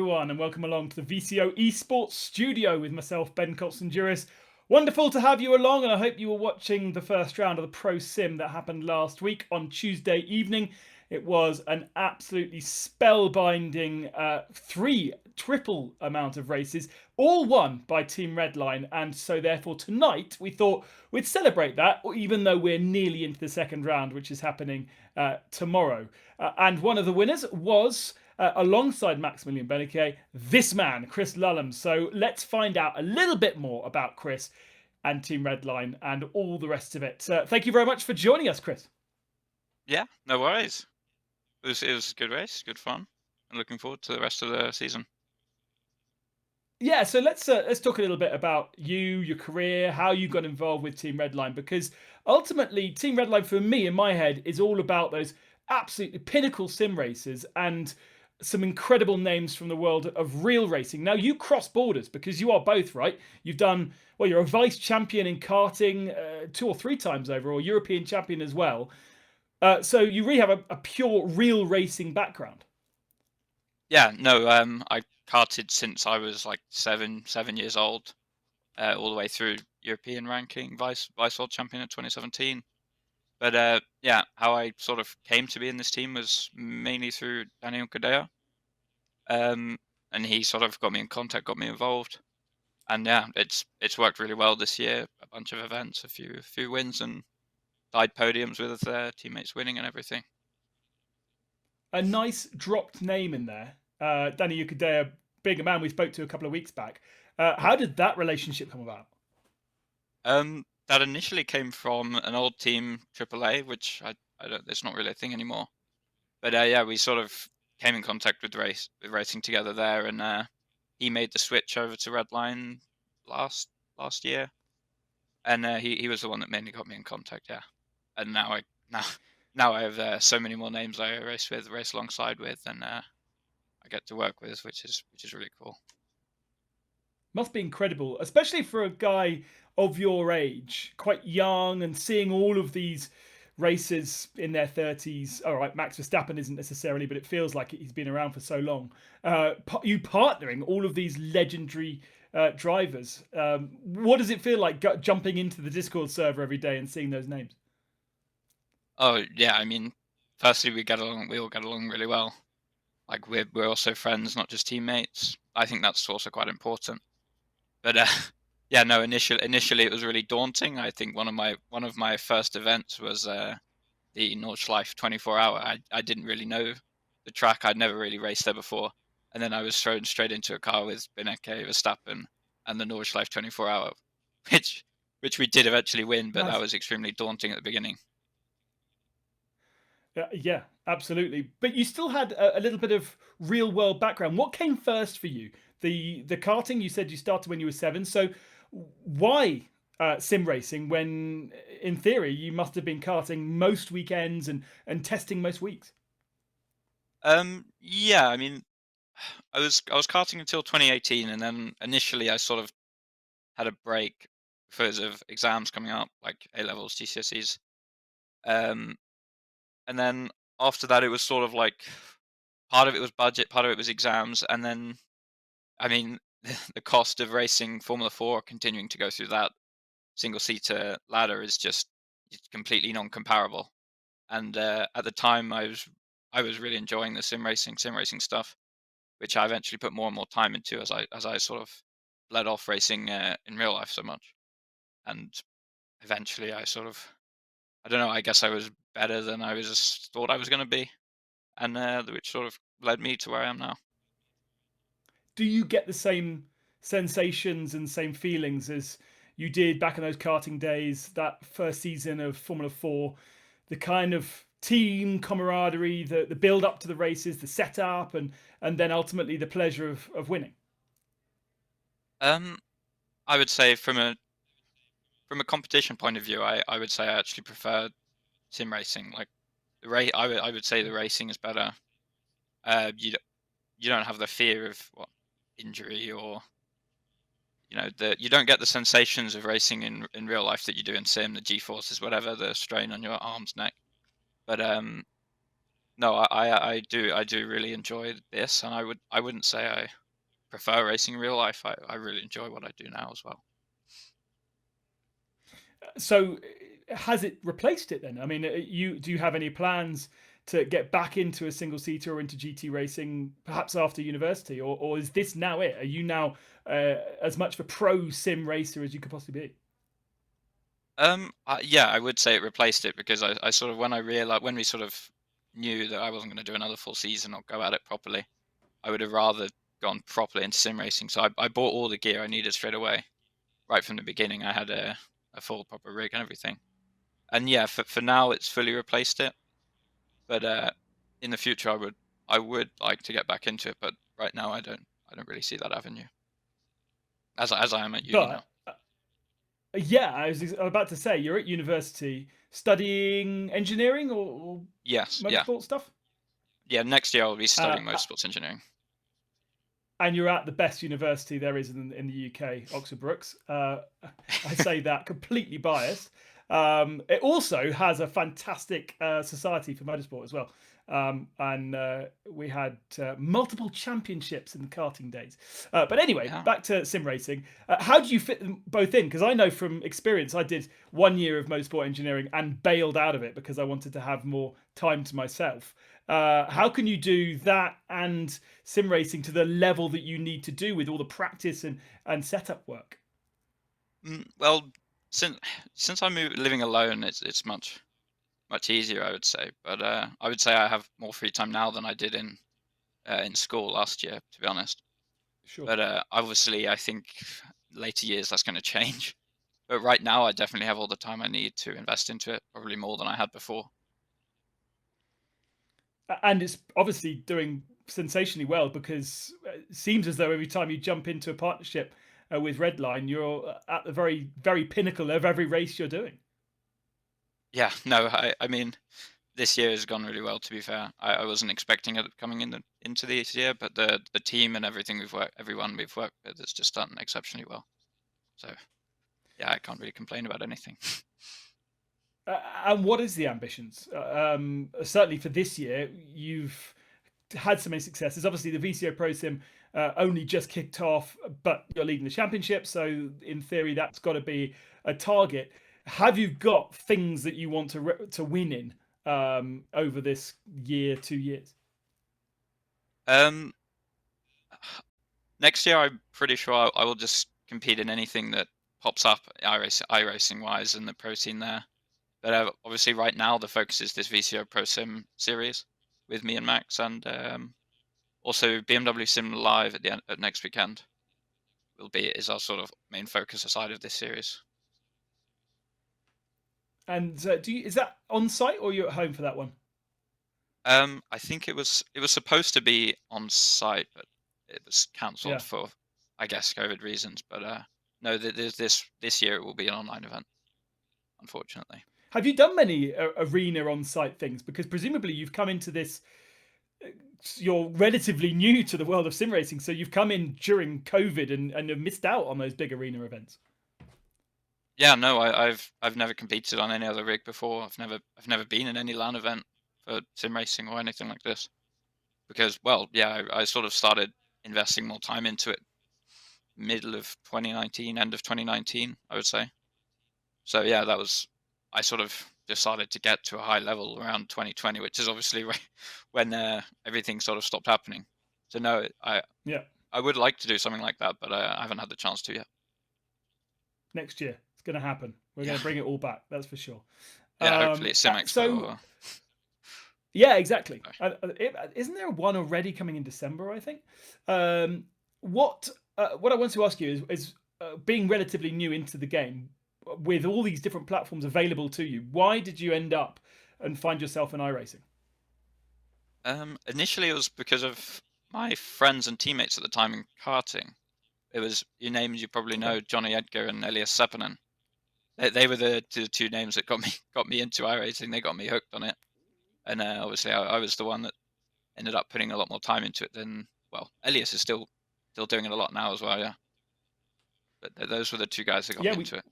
everyone, and welcome along to the VCO Esports studio with myself, Ben Constanduros. Wonderful to have you along, and I hope you were watching the first round of the Pro Sim that happened last week on Tuesday evening. It was an absolutely spellbinding triple amount of races, all won by Team Redline, and so therefore tonight we thought we'd celebrate that, even though we're nearly into the second round, which is happening tomorrow. And one of the winners was, alongside Maximilian Benecke, this man, Chris Lulham. So let's find out a little bit more about Chris and Team Redline and all the rest of it. Thank you very much for joining us, Chris. Yeah, no worries. It was a good race, good fun. I'm looking forward to the rest of the season. Yeah, so let's talk a little bit about you, your career, how you got involved with Team Redline, because ultimately Team Redline for me in my head is all about those absolutely pinnacle sim races and some incredible names from the world of real racing. Now you cross borders because you are both, right? You've done well. You're a vice champion in karting 2 or 3 times over, or European champion as well. So you really have a pure real racing background. Yeah, no, I karted since I was like seven years old, all the way through European ranking, vice world champion in 2017. But yeah, how I sort of came to be in this team was mainly through Daniel Cadea. Um, and he sort of got me in contact, got me involved, and yeah, it's worked really well this year. A bunch of events, a few wins, and tied podiums with teammates winning and everything. A nice dropped name in there. Danny Ukadea, bigger man we spoke to a couple of weeks back. How did that relationship come about? That initially came from an old team, AAA, which I don't. It's not really a thing anymore. But yeah, we sort of came in contact with racing together there, and he made the switch over to Redline last year, and he was the one that mainly got me in contact. Yeah, and now now I have so many more names I race alongside with, and I get to work with, which is really cool. Must be incredible, especially for a guy of your age, quite young, and seeing all of these races in their 30s. All right, Max Verstappen isn't necessarily, but it feels like he's been around for so long. You partnering all of these legendary drivers. What does it feel like jumping into the Discord server every day and seeing those names? Oh yeah, I mean, firstly we get along. We all get along really well. Like we're also friends, not just teammates. I think that's also quite important. But yeah, no. Initially, it was really daunting. I think one of my first events was the Nordschleife 24 hour. I didn't really know the track. I'd never really raced there before, and then I was thrown straight into a car with Benecke, Verstappen, and the Nordschleife 24 hour, which which we did eventually win. But that Nice. was extremely daunting at the beginning. Yeah, absolutely. But you still had a little bit of real world background. What came first for you? The karting. You said you started when you were 7. So why sim racing when, in theory, you must have been karting most weekends and testing most weeks? Yeah, I mean, I was karting until 2018, and then initially I sort of had a break because of exams coming up, like A levels, GCSEs. Um, and then after that, it was sort of like part of it was budget, part of it was exams, and then I mean, the cost of racing Formula Four, continuing to go through that single seater ladder is just it's completely non-comparable. And at the time, I was really enjoying the sim racing stuff, which I eventually put more and more time into as I sort of bled off racing in real life so much. And eventually, I don't know. I guess I was better than I was thought I was going to be, and which sort of led me to where I am now. Do you get the same sensations and same feelings as you did back in those karting days, that first season of Formula 4? The kind of team camaraderie, the build up to the races, the setup, and then ultimately the pleasure of winning. Um, I would say from a competition point of view, I would say I actually prefer sim racing. Like I would say the racing is better. You don't have the fear of what injury or you don't get the sensations of racing in real life that you do in sim, the G forces, whatever, the strain on your arms, neck. But no, I do really enjoy this, and I wouldn't say I prefer racing in real life. I really enjoy what I do now as well. So, has it replaced it then? I mean, do you have any plans to get back into a single seater or into GT racing, perhaps after university, or is this now it? Are you now as much of a pro sim racer as you could possibly be? Yeah, I would say it replaced it because I sort of when we sort of knew that I wasn't going to do another full season or go at it properly, I would have rather gone properly into sim racing. So I bought all the gear I needed straight away, right from the beginning. I had a full proper rig and everything. And yeah, for now it's fully replaced it. But in the future, I would like to get back into it. But right now, I don't really see that avenue as I am at uni now. But yeah, I was about to say you're at university studying engineering or Yes, yeah, motorsport stuff, yeah. Next year I'll be uh, studying motorsports engineering. and you're at the best university there is in the UK, Oxford Brookes. I say that completely biased. It also has a fantastic society for motorsport as well. And we had multiple championships in the karting days. But anyway, Yeah. back to sim racing. How do you fit them both in? Because I know from experience, I did 1 year of motorsport engineering and bailed out of it because I wanted to have more time to myself. How can you do that and sim racing to the level that you need to do with all the practice and setup work? Well, since since I moved living alone, it's much easier, I would say. But I would say I have more free time now than I did in school last year, to be honest. Sure. But obviously, I think later years that's going to change. But right now, I definitely have all the time I need to invest into it, probably more than I had before. And it's obviously doing sensationally well because it seems as though every time you jump into a partnership with Redline, you're at the very pinnacle of every race you're doing. Yeah, no, I mean, this year has gone really well. To be fair, I wasn't expecting it coming into this year, but the team and everything everyone we've worked with has just done exceptionally well. So yeah, I can't really complain about anything. And what is the ambitions? Certainly for this year, you've had so many successes. Obviously, the VCO ProSim only just kicked off, but you're leading the championship, so in theory, that's got to be a target. Have you got things that you want to win in over this year, 2 years? Um, Next year, I'm pretty sure I will just compete in anything that pops up iRacing wise in the pro scene there. But obviously, right now the focus is this VCO Pro Sim series with me and Max, and also BMW Sim Live at next weekend is our sort of main focus aside of this series. And is that on site or you're at home for that one? I think it was supposed to be on site, but it was cancelled Yeah. for, I guess, COVID reasons. But no, this year it will be an online event, unfortunately. Have you done many arena on site things? Because presumably you've come into this, you're relatively new to the world of sim racing, so you've come in during COVID and have missed out on those big arena events. Yeah, no, I've never competed on any other rig before. I've never been in any LAN event for sim racing or anything like this because, well, yeah, I sort of started investing more time into it middle of 2019, end of 2019, I would say. So yeah, I sort of decided to get to a high level around 2020, which is obviously when everything sort of stopped happening. So no, Yeah, I would like to do something like that, but I haven't had the chance to yet. next year it's going to happen. We're going Yeah, to bring it all back. That's for sure. yeah. Hopefully, it's Sim Expo. So yeah, exactly. Or, Isn't there one already coming in December? I think. Um, what I want to ask you is being relatively new into the game, with all these different platforms available to you. Why did you end up and find yourself in iRacing? initially, it was because of my friends and teammates at the time in karting. It was your names you probably Okay. know, Johnny Edgar and Elias Seppänen. They were the two names that got me into iRacing. They got me hooked on it, and obviously I was the one that ended up putting a lot more time into it than, well, Elias is still doing it a lot now as well, yeah. But those were the two guys that got Yeah, me into it.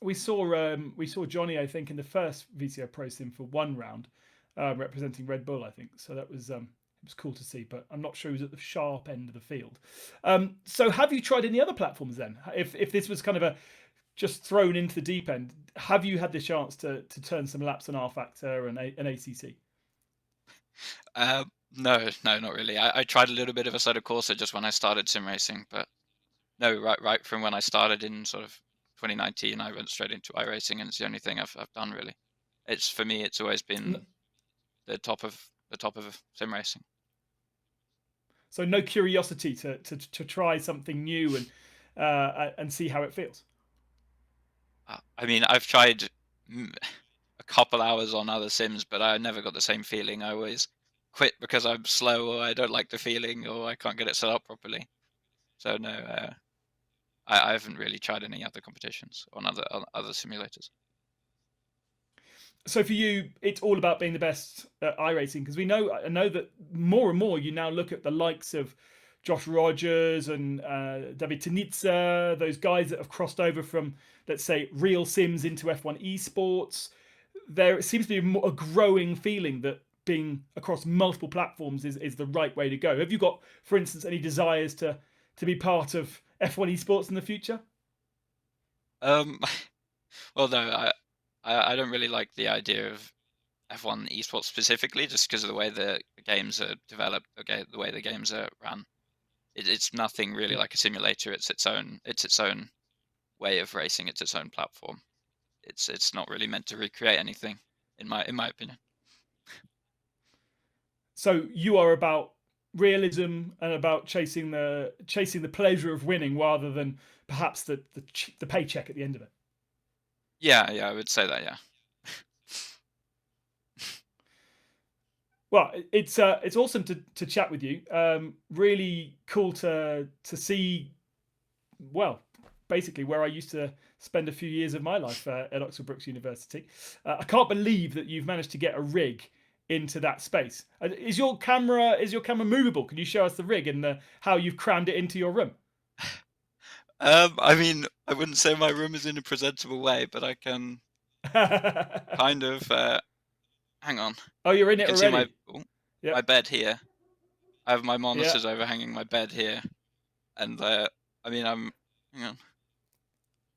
we saw Johnny, I think, in the first VCO Pro Sim for one round. representing Red Bull, I think. So that was it was cool to see, but I'm not sure he was at the sharp end of the field. So have you tried any other platforms then? If this was kind of a just thrown into the deep end, have you had the chance to turn some laps on R Factor and an ACC? No, no, not really. I tried a little bit of Assetto Corsa just when I started sim racing, but no, right from when I started in sort of 2019, I went straight into iRacing, and it's the only thing I've done really. It's for me, it's always been the top of sim racing. So no curiosity to try something new and see how it feels. I mean, I've tried a couple hours on other sims, but I never got the same feeling. I always quit because I'm slow, or I don't like the feeling, or I can't get it set up properly. So no, I haven't really tried any other competitions on other simulators. So for you, it's all about being the best at iRacing, because I know that more and more you now look at the likes of Josh Rogers and David Tanitsa, those guys that have crossed over from, let's say, real sims into F1 esports. There seems to be a growing feeling that being across multiple platforms is the right way to go. Have you got, for instance, any desires to be part of F1 esports in the future? Um, well, no, I don't really like the idea of F1 esports specifically, just because of the way the games are developed, okay, the way the games are run. It's nothing really Yeah. like a simulator. It's its own way of racing. It's its own platform. It's not really meant to recreate anything, in my opinion. So you are about realism and about chasing the pleasure of winning rather than perhaps the paycheck at the end of it. Yeah, yeah, I would say that. Yeah. Well, it's awesome to chat with you. Really cool to see. Well, basically where I used to spend a few years of my life at Oxford Brookes University. I can't believe that you've managed to get a rig into that space. Is your camera movable? Can you show us the rig and how you've crammed it into your room? I mean, I wouldn't say my room is in a presentable way, but I can kind of. Hang on. Oh, you're in You it can see my already. my Yep. bed here. I have my Yeah. monitors overhanging my bed here, and I mean, hang on.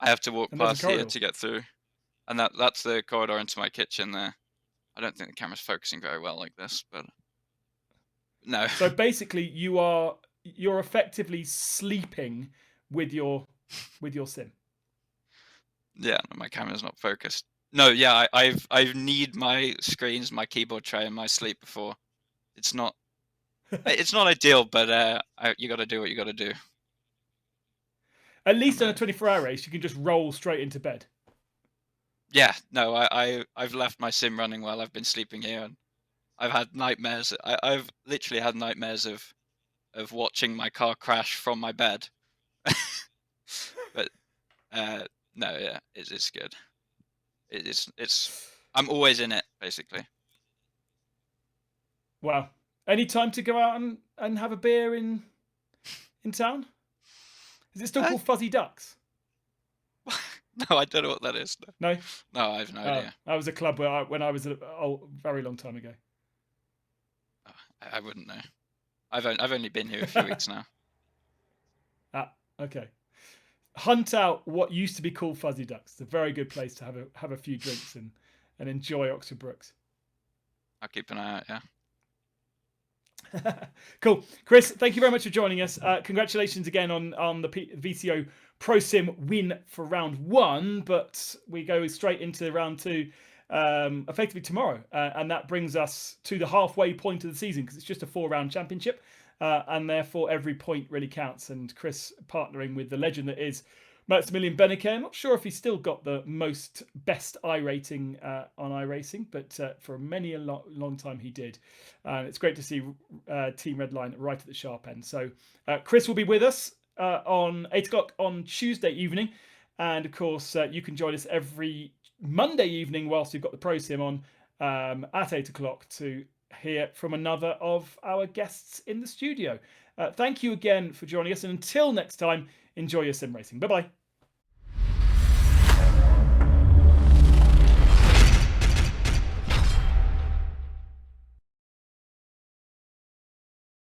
I have to walk And there's a past here corridor. to get through, and that's the corridor into my kitchen there. I don't think the camera's focusing very well like this, but no. So basically, you're effectively sleeping with your sim. Yeah, no, my camera's not focused. No, yeah, I've need my screens, my keyboard tray, and my sleep before. It's not it's not ideal, but you got to do what you got to do. At least And on a 24-hour race, you can just roll straight into bed. yeah, no, I've left my sim running while I've been sleeping here, and I've had nightmares. I've literally had nightmares of watching my car crash from my bed. But uh, no, yeah, it's good. It's I'm always in it basically. Wow. Any time to go out and have a beer in town? Is it still Uh, called Fuzzy Ducks? no, I don't know what that is. No, No. no, I have no idea. That was a club when I was a very long time ago. Oh, I wouldn't know. I've only been here a few weeks now. Okay. Hunt out what used to be called Fuzzy Ducks. It's a very good place to have a few drinks and enjoy Oxford Brookes. I'll keep an eye out. Yeah. Cool, Chris. Thank you very much for joining us. Congratulations again on the VCO ProSim win for round one. But we go straight into round two, effectively tomorrow, and that brings us to the halfway point of the season because it's just a 4-round championship, and therefore every point really counts. And Chris partnering with the legend that is Maximilian Benecke. I'm not sure if he's still got the most best I rating on iRacing, but for many a long time he did. It's great to see Team Redline right at the sharp end. So Chris will be with us on 8 o'clock on Tuesday evening. And of course, you can join us every Monday evening whilst we've got the Pro Sim on at 8 o'clock to hear from another of our guests in the studio. Thank you again for joining us. And until next time, enjoy your sim racing. Bye bye.